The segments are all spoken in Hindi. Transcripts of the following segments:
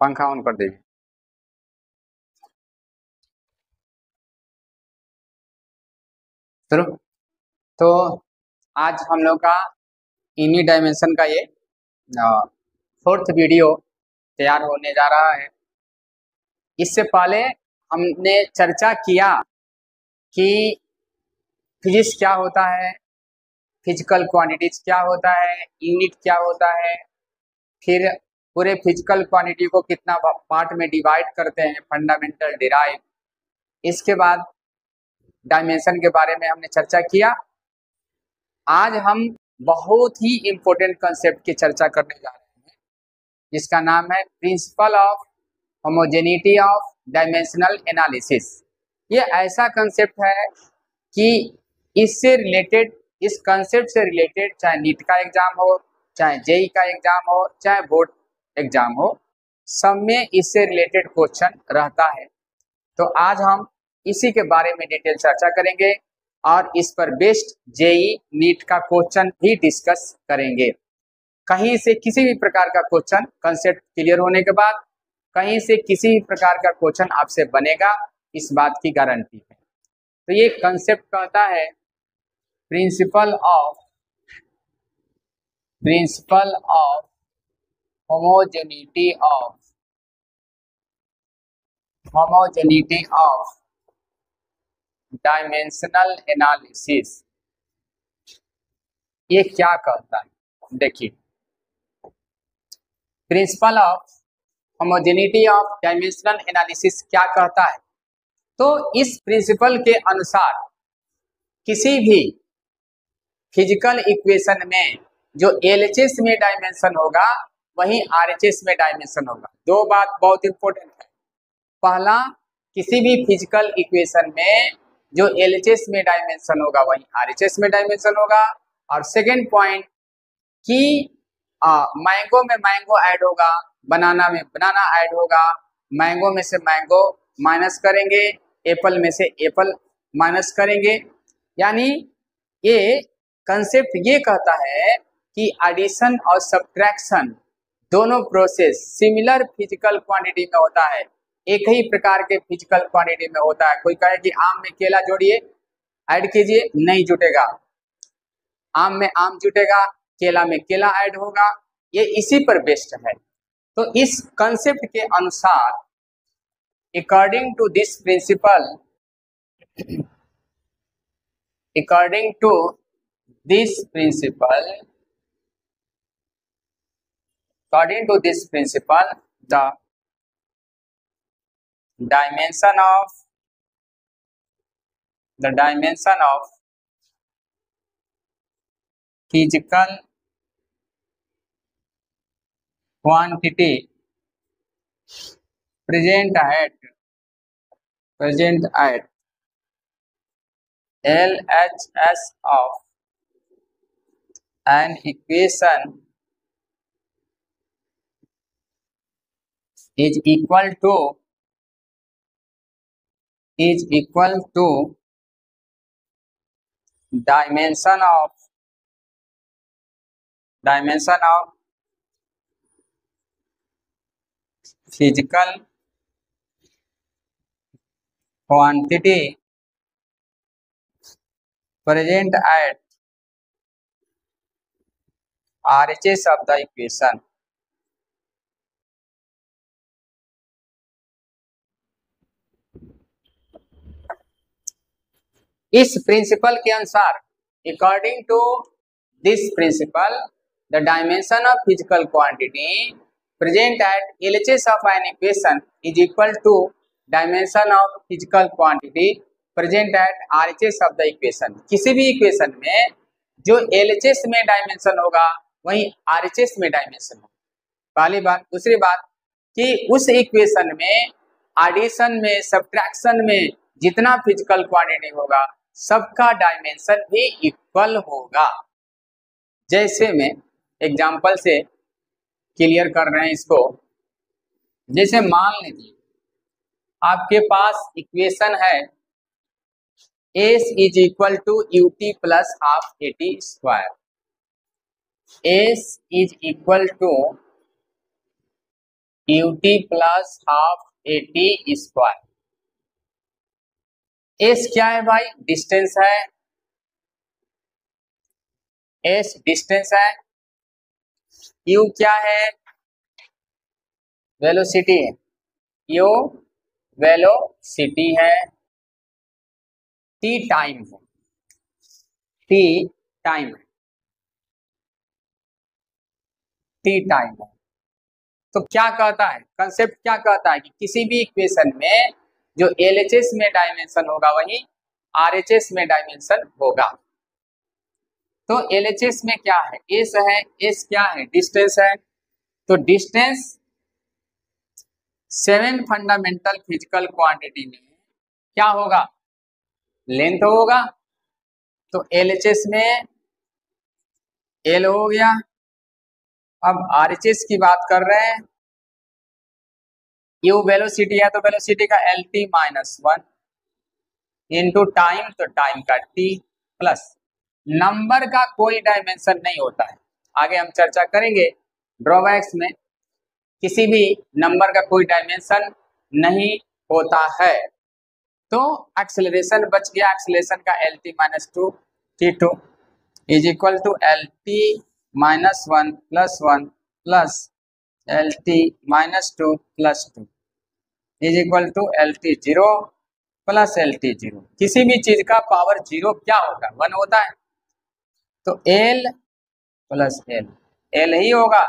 पंखा ऑन कर दीजिए। शुरू। तो आज हम लोग का यूनिट डायमेंशन का ये फोर्थ वीडियो तैयार होने जा रहा है। इससे पहले हमने चर्चा किया कि फिजिक्स क्या होता है, फिजिकल क्वांटिटीज क्या होता है, यूनिट क्या होता है, फिर पूरे फिजिकल क्वांटिटी को कितना पार्ट में डिवाइड करते हैं, फंडामेंटल, डिराइव। इसके बाद डायमेंशन के बारे में हमने चर्चा किया। आज हम बहुत ही इम्पोर्टेंट कंसेप्ट की चर्चा करने जा रहे हैं, जिसका नाम है principle of homogeneity of dimensional analysis. ये ऐसा कंसेप्ट है कि इससे रिलेटेड, इस कंसेप्ट से रिलेटेड चाहे नीट का एग्जाम हो, चाहे जेई का एग्जाम हो, चाहे बोर्ड एग्जाम हो, सब में इससे रिलेटेड क्वेश्चन रहता है। तो आज हम इसी के बारे में डिटेल चर्चा करेंगे और इस पर बेस्ड जेई नीट का क्वेश्चन भी डिस्कस करेंगे। कहीं से किसी भी प्रकार का क्वेश्चन कंसेप्ट क्लियर होने के बाद कहीं से किसी भी प्रकार का क्वेश्चन आपसे बनेगा, इस बात की गारंटी है। तो ये कंसेप्ट कहता है principle of homogeneity of dimensional analysis. ये क्या कहता है, देखिए, principle of homogeneity of dimensional analysis क्या कहता है। तो इस प्रिंसिपल के अनुसार किसी भी फिजिकल इक्वेशन में जो एलएचएस में डायमेंशन होगा वहीं आरएचएस में डायमेंशन होगा। दो बात बहुत इंपॉर्टेंट है। पहला, किसी भी फिजिकल इक्वेशन में जो एलएचएस में डायमेंशन होगा वहीं आरएचएस में डायमेंशन होगा। और सेकेंड पॉइंट कि मैंगो में मैंगो ऐड होगा, बनाना में बनाना ऐड होगा, मैंगो में से मैंगो माइनस करेंगे, एप्पल में से एप्पल माइनस करेंगे। यानी ये कंसेप्ट ये कहता है कि एडिशन और सब्ट्रैक्शन दोनों प्रोसेस सिमिलर फिजिकल क्वांटिटी में होता है, एक ही प्रकार के फिजिकल क्वांटिटी में होता है। कोई कहे कि आम में केला जोड़िए, ऐड कीजिए, नहीं जुटेगा। आम में आम जुटेगा, केला में केला ऐड होगा। ये इसी पर बेस्ड है। तो इस कंसेप्ट के अनुसार according to this principle, the dimension of physical quantity present at LHS of an equation is equal to dimension of physical quantity present at RHS of the equation। इस प्रिंसिपल के अनुसार, according to this principle, the dimension of physical quantity present at LHS of an equation is equal to dimension of physical quantity present at RHS of the equation. किसी भी इक्वेशन में जो एलएचएस में डायमेंशन होगा वहीं आरएचएस में डायमेंशन होगा, पहली बात। दूसरी बात कि उस इक्वेशन में एडिशन में, सब्ट्रैक्शन में जितना फिजिकल क्वांटिटी होगा सबका डायमेंशन भी इक्वल होगा। जैसे में एग्जांपल से क्लियर कर रहे हैं इसको। जैसे मान लीजिए आपके पास इक्वेशन है S is equal to UT plus half AT square. S is equal to ut plus half at square. S क्या है भाई? डिस्टेंस है, एस डिस्टेंस है, यू क्या है? वेलोसिटी है, यू वेलोसिटी है, टी टाइम है, टी टाइम है, टी टाइम है। तो क्या कहता है कंसेप्ट, क्या कहता है कि किसी भी इक्वेशन में जो एलएचएस में डायमेंशन होगा वही आरएचएस में डायमेंशन होगा। तो एलएचएस में क्या है? एस है, एस क्या है? डिस्टेंस है। तो डिस्टेंस 7 फंडामेंटल फिजिकल क्वांटिटी में क्या होगा? लेंथ होगा। तो एलएचएस में एल हो गया। अब आरएचएस की बात कर रहे हैं, यू वेलोसिटी है तो वेलोसिटी का L T minus 1 into time, तो टाइम का टी प्लस नंबर का कोई डायमेंशन नहीं होता है। आगे हम चर्चा करेंगे ड्रॉबैक्स में, किसी भी नंबर का कोई डायमेंशन नहीं होता है। तो एक्सेलरेशन बच गया, एक्सेलरेशन का L T minus 2 T two is equal to L T minus 1 plus 1 plus L T minus 2 plus 2 is equal to L T 0 plus L T 0। किसी भी चीज का पावर 0 क्या होता है? 1 होता है। तो एल प्लस एल, एल ही होगा।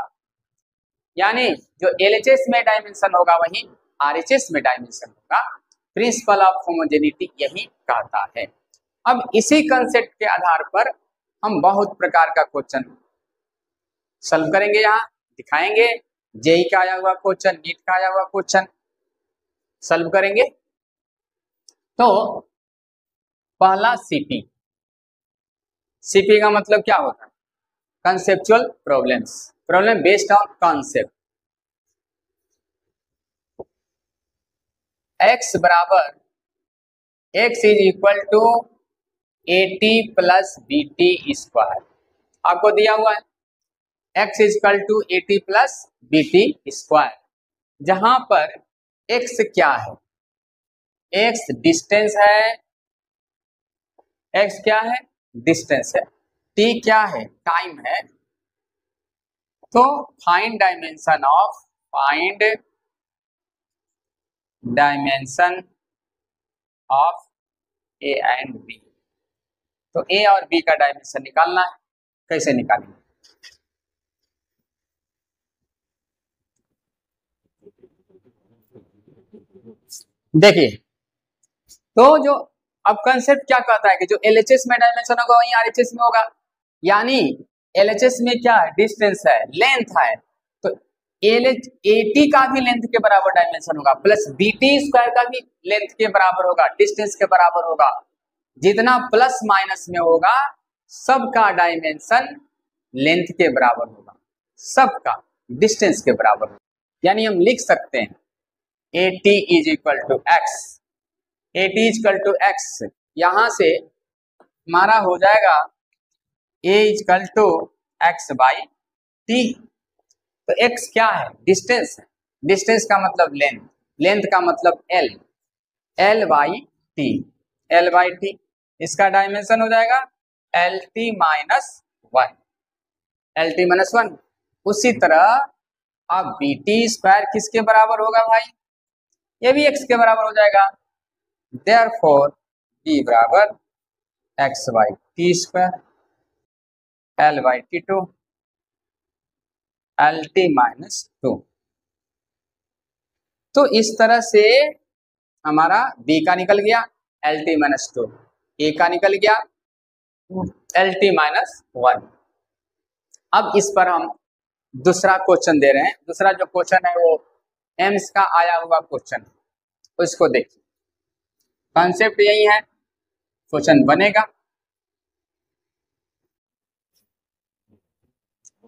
यानी जो एलएचएस में डायमेंशन होगा वही आरएचएस में डायमेंशन होगा। प्रिंसिपल ऑफ होमोजेनिटी यही कहता है। अब इसी कंसेप्ट के आधार पर हम बहुत प्रकार का क्वेश्चन सॉल्व करेंगे, यहाँ दिखाएंगे। जेई का आया हुआ क्वेश्चन, नीट का आया हुआ क्वेश्चन सॉल्व करेंगे। तो पहला सीपी, सीपी का मतलब क्या होता है? Conceptual problems, problem based on concept. x बराबर x is equal to AT plus BT square आपको दिया हुआ है। x is equal to AT plus BT square, जहां पर x क्या है? x डिस्टेंस है, x क्या है? डिस्टेंस है। t क्या है? टाइम है। तो find dimension of, find dimension of A and B. तो ए और बी का डायमेंशन निकालना है। कैसे निकालेंगे? देखिए, तो जो अब कंसेप्ट क्या कहता है कि जो एलएचएस में डायमेंशन होगा वही आरएचएस में होगा। यानी एलएचएस में क्या है? डिस्टेंस है, लेंथ है। तो एलएच एटी का भी लेंथ के बराबर डायमेंशन होगा, प्लस बीटी स्क्वायर का भी लेंथ के बराबर होगा, डिस्टेंस के बराबर होगा। जितना प्लस माइनस में होगा सबका डायमेंशन लेंथ के बराबर होगा, सबका डिस्टेंस के बराबर होगा। यानी हम लिख सकते हैं AT is equal to X, AT is equal to X. यहां से हमारा हो जाएगा A is equal to X by T. तो x क्या है? डिस्टेंस है, डिस्टेंस का मतलब लेंथ, लेंथ का मतलब L, L by T, L by T. इसका डायमेंशन हो जाएगा L T minus 1, L T minus 1। उसी तरह अब बी टी स्क्वायर किसके बराबर होगा भाई? ये भी x के बराबर हो जाएगा। देयरफॉर b बराबर X by T square, L by T two, L T minus 2। तो इस तरह से हमारा b का निकल गया एल टी माइनस 2, a का निकल गया एल टी माइनस 1। अब इस पर हम दूसरा क्वेश्चन दे रहे हैं। दूसरा जो क्वेश्चन है वो एम्स का आया हुआ क्वेश्चन है, उसको देखिए। कॉन्सेप्ट यही है, क्वेश्चन बनेगा।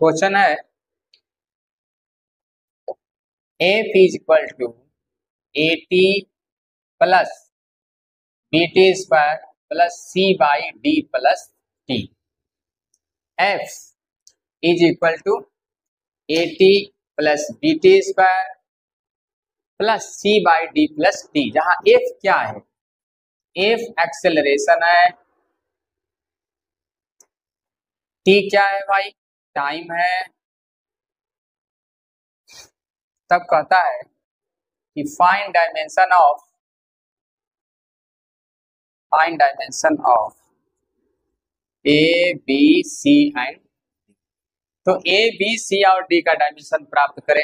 क्वेश्चन है F is equal to AT plus BT square plus C by D plus T। F is equal to AT plus BT square plus C by D plus T, जहां एफ क्या है, एफ एक्सेलरेशन है, टी क्या है भाई, टाइम है। तब कहता है कि find dimension of A B C and, तो ए बी सी और डी का डायमेंशन प्राप्त करें।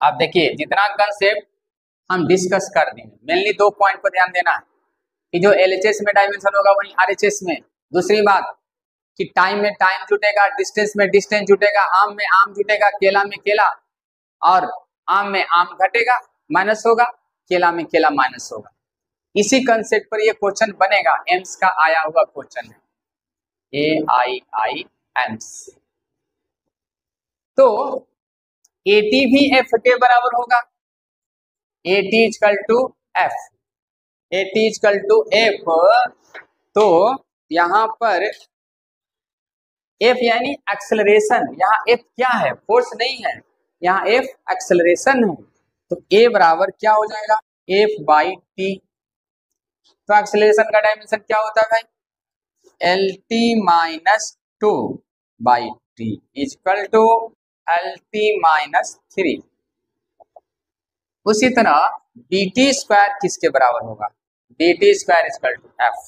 आप देखिए जितना कंसेप्ट हम डिस्कस कर दिए, मेनली 2 पॉइंट पर ध्यान देना है कि जो एलएचएस में डायमेंशन होगा वही आरएचएस में। दूसरी बात कि टाइम में टाइम जुटेगा, डिस्टेंस में डिस्टेंस जुटेगा, आम में आम जुटेगा, केला में केला, और आम में आम घटेगा माइनस होगा, केला में केला माइनस होगा। इसी कंसेप्ट पर ये क्वेश्चन बनेगा, एम्स का आया हुआ क्वेश्चन है, AIIMS। तो AT भी F के बराबर होगा, AT equal to F, AT equal to F। तो यहां पर F यानी एक्सेलरेशन, यहाँ F क्या है, फोर्स नहीं है, यहाँ F एक्सेलरेशन है। तो A बराबर क्या हो जाएगा, F बाई टी। तो एक्सेलरेशन का डायमेंशन क्या होता है भाई, LT minus 2 by T equal to LT minus 3। उसी तरह dt स्क्वायर किसके बराबर होगा, dt square equal to F,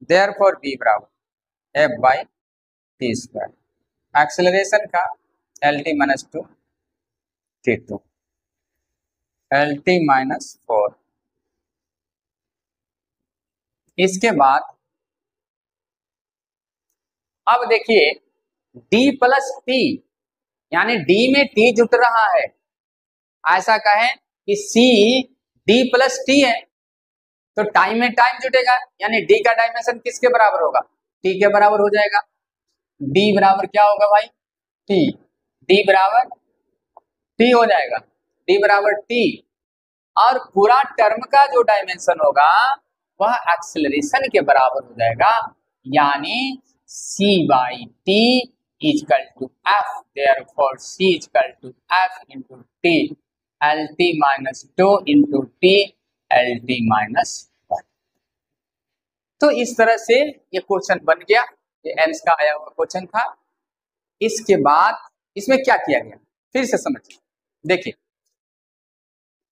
therefore B बराबर F by T square. Acceleration का LT minus 2 T2 LT minus 4। इसके बाद अब देखिए D प्लस टी, यानी D में T जुट रहा है, ऐसा कहें कि C D प्लस टी है, तो टाइम में टाइम जुटेगा, यानी D का डायमेंशन किसके बराबर होगा, T के बराबर हो जाएगा। D बराबर क्या होगा भाई, T, D बराबर T हो जाएगा, D बराबर T, और पूरा टर्म का जो डायमेंशन होगा वह एक्सेलरेशन के बराबर हो जाएगा, यानी c by T equal to F, therefore c equal to F into T, L T minus 2 into T, L T minus 1। तो इस तरह से ये क्वेश्चन बन गया, ये एम्स का आया हुआ क्वेश्चन था। इसके बाद इसमें क्या किया गया फिर से समझिए, देखिए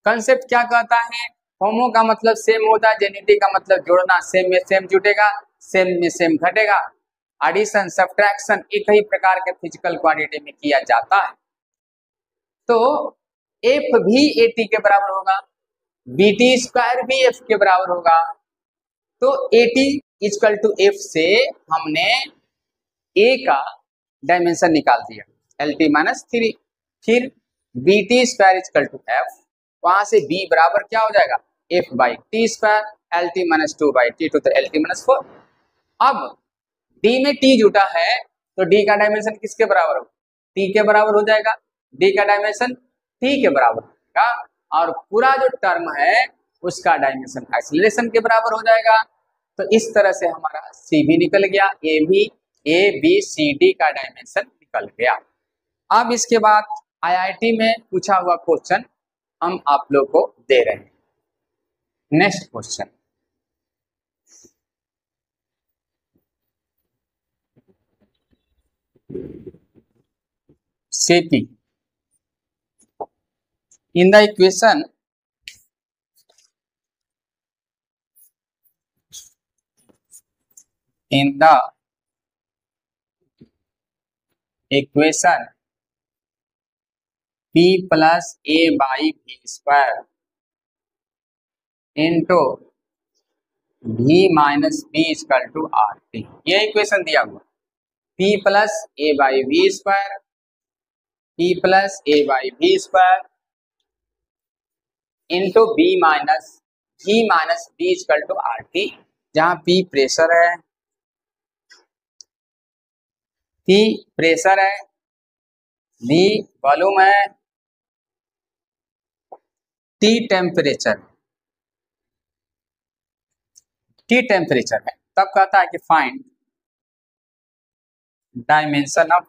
कंसेप्ट क्या कहता है, होमो का मतलब सेम होता है, जेनिटी का मतलब जोड़ना, सेम में सेम जुटेगा, सेम में सेम घटेगा। एडिशन सब्ट्रैक्शन एक ही प्रकार के फिजिकल क्वांटिटी में किया जाता है। तो एफ भी एटी के बराबर होगा, बीटी स्क्वायर भी एफ के बराबर होगा। तो एटी इक्वल टू एफ से हमने ए का डायमेंशन निकाल दिया, एल टी माइनस 3, फिर BT square equal to F, वहां से b बराबर क्या हो जाएगा, f by T square, L T minus 2 by T two, तो एल टी माइनस 4। अब d में t जुटा है तो d का डायमेंशन किसके बराबर होगा, t के बराबर हो जाएगा, d का डायमेंशन t के बराबर होगा, और पूरा जो टर्म है उसका डायमेंशन एक्सीलरेशन के बराबर हो जाएगा। तो इस तरह से हमारा c भी निकल गया, a b c d का डायमेंशन निकल गया। अब इसके बाद आईआईटी में पूछा हुआ क्वेश्चन हम आप लोग को दे रहे हैं। Next question, CP in the equation P plus A by B square into V minus B is equal to RT, ये इक्वेशन दिया हुआ, P plus A by V square, P plus A by V square into V minus B is equal to RT, जहां P प्रेशर है, P प्रेशर है, V वॉल्यूम है, T टेम्परेचर है। तब कहता है कि find dimension of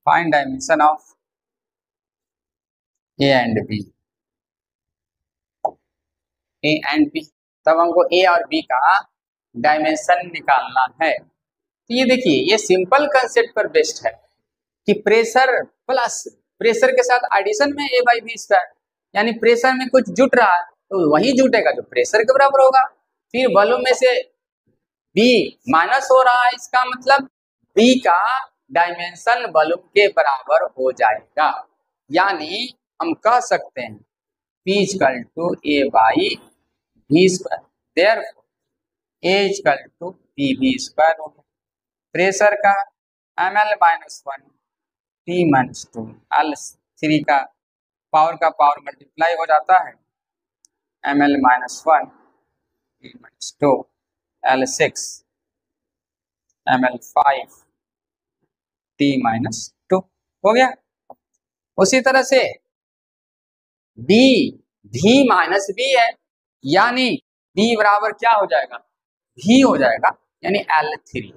find dimension of A and B, A and B, तब हमको ए और बी का डायमेंशन निकालना है। तो ये देखिए, ये सिंपल कंसेप्ट पर बेस्ड है कि प्रेशर प्लस प्रेशर के साथ एडिशन में ए बाई बी स्क्वायर, यानी प्रेशर में कुछ जुट रहा है तो वही जुटेगा जो प्रेशर के बराबर होगा। फिर वॉल्यूम में से बी माइनस हो रहा है, इसका मतलब बी का डायमेंशन वॉल्यूम के बराबर हो जाएगा, यानी हम कह सकते हैं P equal to A by B square, therefore A equal to P B square हो गया। प्रेशर का ml minus 1 T minus 2 L3 का पावर मल्टीप्लाई हो जाता है, ml minus 1 T minus 2 L6 ml 5 T minus 2 हो गया। उसी तरह से B भी माइनस बी है, यानी B बराबर क्या हो जाएगा, भी हो जाएगा, यानी L3।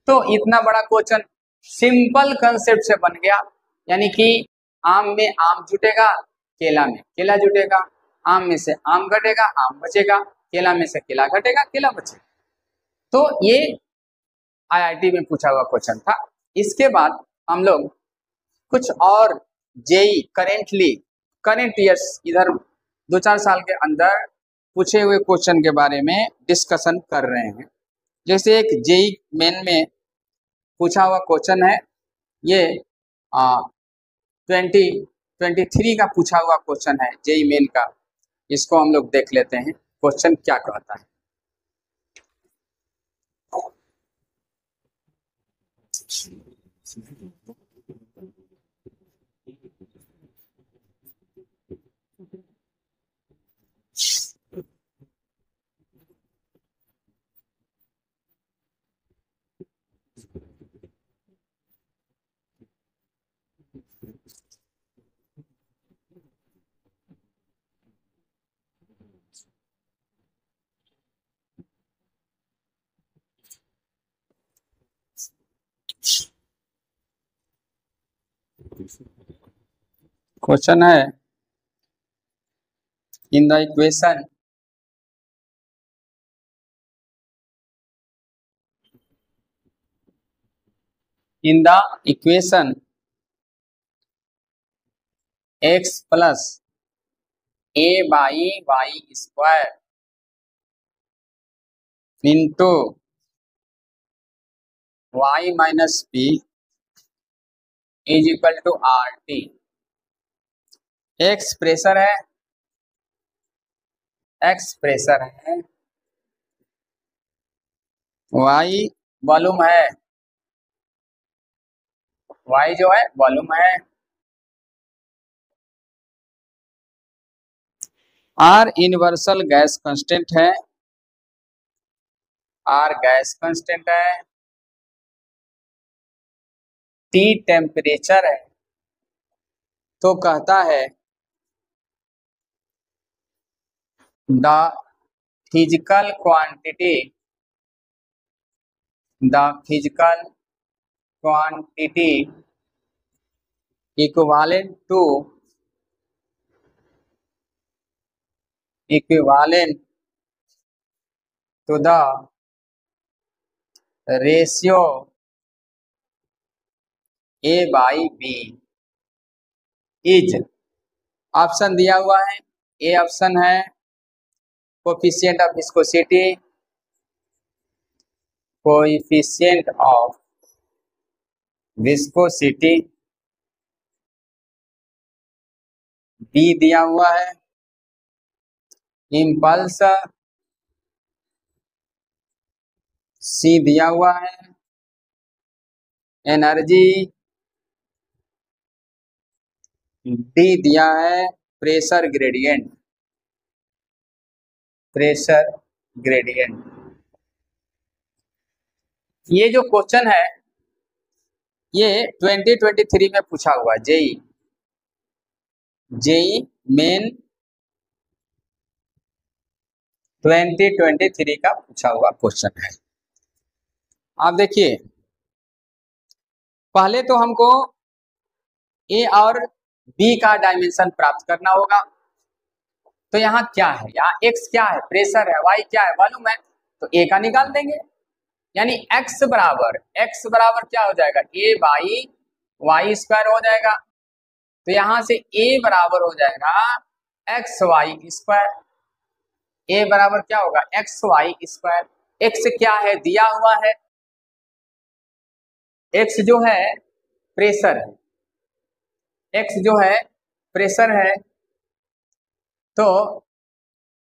तो इतना बड़ा क्वेश्चन सिंपल कंसेप्ट से बन गया, यानी कि आम में आम जुटेगा, केला में केला जुटेगा, आम में से आम घटेगा, आम बचेगा, केला में से केला घटेगा, केला बचेगा। तो ये IIT में पूछा हुआ क्वेश्चन था। इसके बाद हम लोग कुछ और जेई करंट ईयर्स, इधर 2-4 साल के अंदर पूछे हुए क्वेश्चन के बारे में डिस्कशन कर रहे हैं। जैसे एक जेई मेन में पूछा हुआ क्वेश्चन है, ये 2023 का पूछा हुआ क्वेश्चन है जेई मेन का। इसको हम लोग देख लेते हैं क्वेश्चन क्या कहता है। क्वेश्चन है, in the equation x plus A by Y square into Y minus P is equal to R T. X pressure है, वाई वॉल्यूम है, वाई जो है वॉल्यूम है, आर यूनिवर्सल गैस कांस्टेंट है, आर गैस कांस्टेंट है, टी टेम्परेचर है। तो कहता है the physical quantity equivalent to the ratio A by B is, option दिया हुआ है। ए ऑप्शन है कोफिशिएंट ऑफ विस्कोसिटी, बी दिया हुआ है इम्पल्स, सी दिया हुआ है एनर्जी, डी दिया है प्रेशर ग्रेडियंट। ये जो क्वेश्चन है ये 2023 में पूछा हुआ है, जेई मेन 2023 का पूछा हुआ क्वेश्चन है। आप देखिए, पहले तो हमको ए और बी का डायमेंशन प्राप्त करना होगा। तो यहाँ क्या है, यहाँ एक्स क्या है, प्रेशर है, वाई क्या है, मालूम है, तो ए का निकाल देंगे। यानी एक्स बराबर क्या हो जाएगा, ए बाई वाई स्क्वायर हो जाएगा। तो यहां से ए बराबर हो जाएगा एक्स वाई स्क्वायर। ए बराबर क्या होगा, एक्स वाई स्क्वायर। एक्स क्या है, दिया हुआ है, एक्स जो है प्रेशर है, एक्स जो है प्रेशर है। तो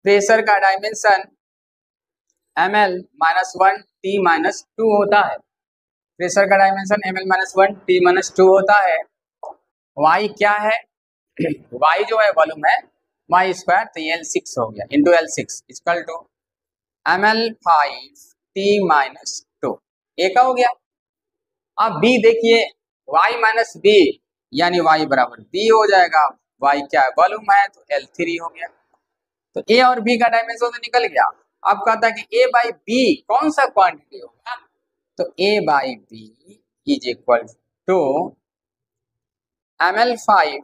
प्रेशर का डायमेंशन ml -1 t -2 होता है। प्रेशर का डायमेंशन ml -1 t -2 होता है। y क्या है, y जो है वॉल्यूम है वाई स्क्वायर, तो ये L6 हो गया into L6 equal to ml5 t -2, A का हो गया। अब b देखिए, y माइनस बी यानी y बराबर b हो जाएगा। y क्या है, वॉल्यूम है, तो L3 हो गया। तो a और b का डायमेंशन तो निकल गया। अब कहता है कि a बाई बी कौन सा क्वांटिटी होगा, तो a by B is equal to ml5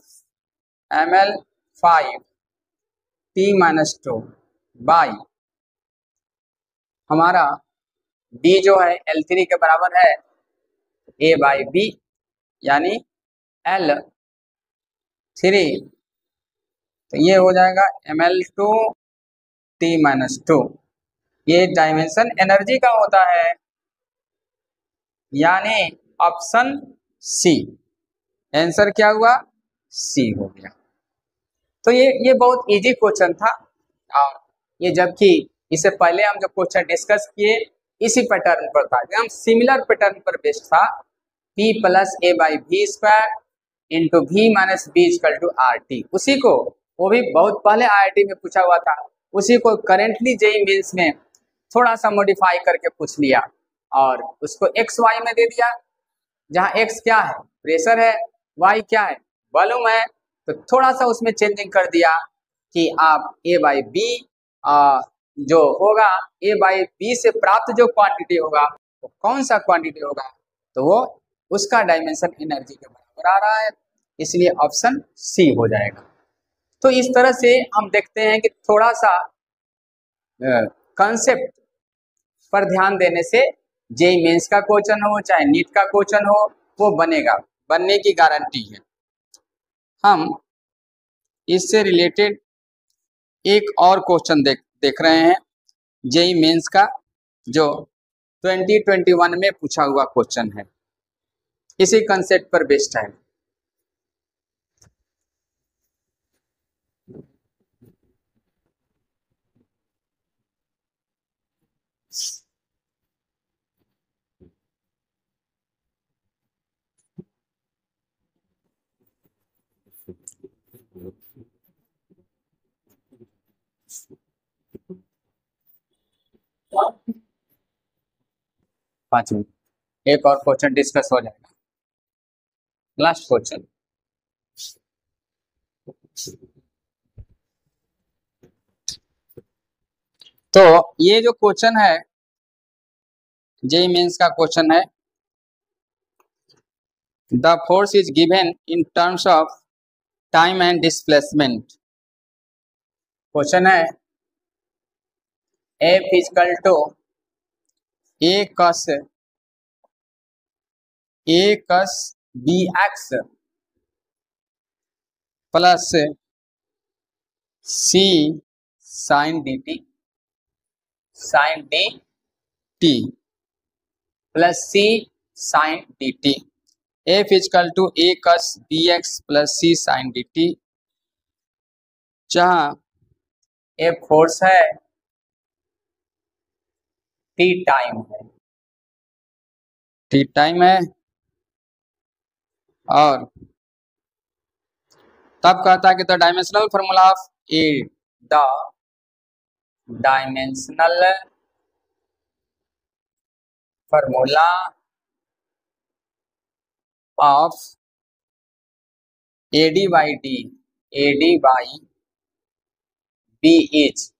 t -2 by हमारा b जो है L3 के बराबर है, a बाई बी यानी L3, तो ये हो जाएगा ml2 t -2। ये डायमेंशन एनर्जी का होता है, यानी ऑप्शन सी, आंसर क्या हुआ, सी हो गया। तो ये बहुत इजी क्वेश्चन था, और ये जबकि इससे पहले हम जो क्वेश्चन डिस्कस किए इसी पैटर्न पर था, एकदम सिमिलर पैटर्न पर बेस्ड था, p plus A by V square into V minus B equal to R T. उसी को, वो भी बहुत पहले IIT में पूछा हुआ था, उसी को करेंटली जेईई मेंस में थोड़ा सा मॉडिफाई करके पूछ लिया और उसको एक्स वाई में दे दिया। जहाँ एक्स क्या है, प्रेशर है, वाई क्या है, वॉल्यूम है, तो थोड़ा सा उसमें चेंजिंग कर दिया कि आप ए बाई बी जो होगा, ए बाई बी से प्राप्त जो क्वांटिटी होगा वो कौन सा क्वांटिटी होगा, तो वो उसका डायमेंशन एनर्जी के बराबर आ रहा है, इसलिए ऑप्शन सी हो जाएगा। तो इस तरह से हम देखते हैं कि थोड़ा सा कंसेप्ट पर ध्यान देने से जेईई मेंस का क्वेश्चन हो चाहे नीट का क्वेश्चन हो, वो बनेगा, बनने की गारंटी है। हम इससे रिलेटेड एक और क्वेश्चन देख रहे हैं जेईई मेंस का, जो 2021 में पूछा हुआ क्वेश्चन है, इसी कंसेप्ट पर बेस्ड है। पाँच मिनट एक और क्वेश्चन डिस्कस हो जाएगा, लास्ट क्वेश्चन। तो ये जो क्वेश्चन है जेईई मेंस का क्वेश्चन है, the force is given in terms of time and displacement. Question है F equal to A cos B X plus C sine D T plus C sine D T. F equal to A cos B X plus C sine D T, जहाँ ए फोर्स है, टी टाइम है, और तब कहता है कि the dimensional formula of A, the dimensional formula of AD by B is.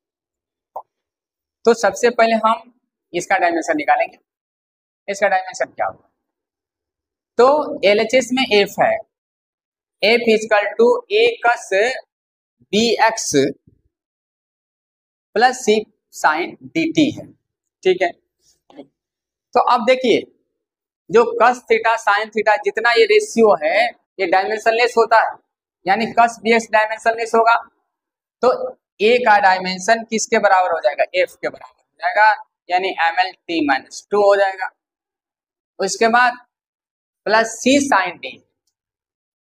तो सबसे पहले हम इसका डायमेंशन निकालेंगे, इसका डायमेंशन क्या होगा, तो LHS में एफ है, F equal to A cos B X plus C sine D T है। ठीक है, तो अब देखिए जो कस थीटा साइन थीटा जितना ये रेशियो है ये डायमेंशनलेस होता है, यानी कस बी एक्स डायमेंशनलेस होगा, तो ए का डायमेंशन किसके बराबर हो जाएगा, एफ के बराबर हो जाएगा, यानी ML-T-2 हो जाएगा। उसके बाद प्लस सी साइन डी,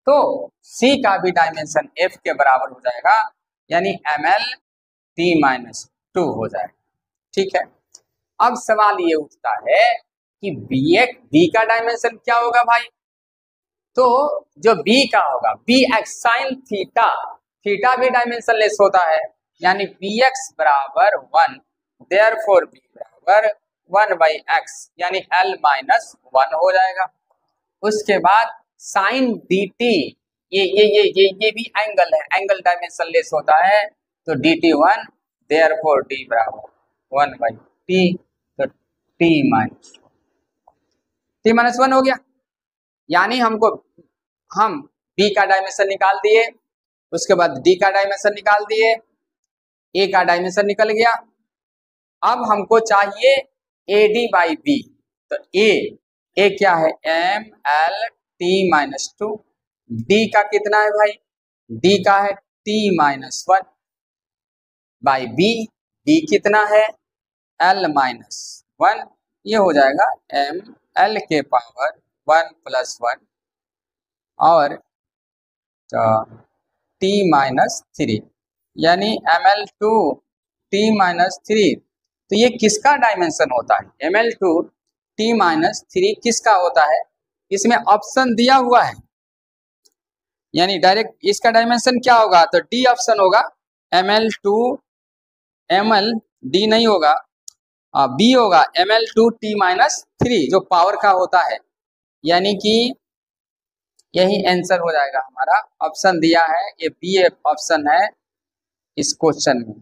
तो सी का भी डायमेंशन एफ के बराबर हो जाएगा, यानी ML-T-2 हो जाएगा। ठीक है, अब सवाल ये उठता है कि बी का डायमेंशन क्या होगा भाई, तो जो बी का होगा B X sine theta, theta भी डायमेंशनलेस होता है, यानी बी एक्स बराबर 1, देयरफॉर बी बराबर 1/x, यानी L-1 हो जाएगा। उसके बाद साइन डी टी, ये भी एंगल है, एंगल डायमेंशनलेस होता है, तो dt1, देयरफॉर d बराबर 1/t, तो t-1 हो गया, यानी हम b का डायमेंशन निकाल दिए, उसके बाद d का डायमेंशन निकाल दिए, a का डायमेंशन निकल गया। अब हमको चाहिए AD/B, तो a क्या है ML-T-2, d का कितना है भाई, d का है T-1 बाई b, b कितना है L-1, ये हो जाएगा ML के पावर 1+1 और T-3, यानी ML-T-3, तो ये किसका डायमेंशन होता है, ML-T-3 किसका होता है, इसमें ऑप्शन दिया हुआ है, यानी डायरेक्ट इसका डायमेंशन क्या होगा, तो डी ऑप्शन होगा, ML डी नहीं होगा, बी होगा ML-T-3 जो पावर का होता है, यानी कि यही आंसर हो जाएगा हमारा, ऑप्शन दिया है ये बी ऑप्शन है इस क्वेश्चन में।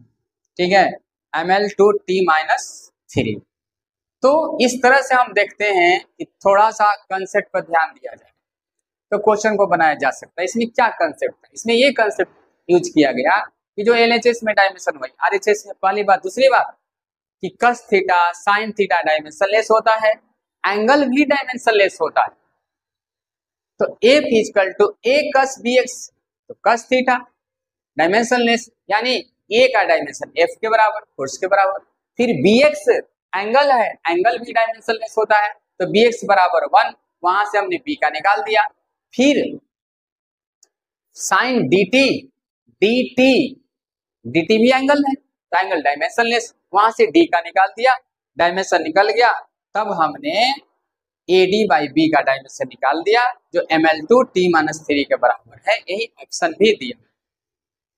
ठीक है, ML-T-3। तो इस तरह से हम देखते हैं कि थोड़ा सा कंसेप्ट पर ध्यान दिया जाए तो क्वेश्चन को बनाया जा सकता है। इसमें क्या कंसेप्ट है, इसमें ये कंसेप्ट यूज किया गया कि जो LHS में डायमेंशन हुई, RHS में पहली बात, दूसरी बात कि cos theta sine theta dimensionless होता है, एंगल भी डायमेंशनलेस होता है, तो F equal to A cos B X, तो कस थीटा डायमेंशनलेस, यानी ए का डायमेंशन एफ के बराबर, फोर्स के बराबर, फिर बी एक्स एंगल है, एंगल भी डायमेंशनलेस होता है, तो बी एक्स बराबर 1, वहां से हमने बी का निकाल दिया, फिर साइन dt, dt भी एंगल है, तो एंगल डायमेंशनलेस, वहां से d का निकाल दिया, डायमेंशन निकल गया, तब हमने AD/B का डायमेंशन निकाल दिया जो ML-T-3 के बराबर है, यही ऑप्शन भी दिया।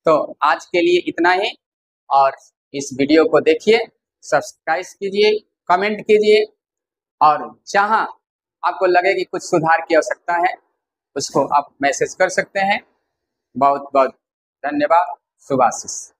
तो आज के लिए इतना ही, और इस वीडियो को देखिए, सब्सक्राइब कीजिए, कमेंट कीजिए, और जहां आपको लगे कि कुछ सुधार की आवश्यकता है उसको आप मैसेज कर सकते हैं। बहुत बहुत धन्यवाद, शुभाशीष।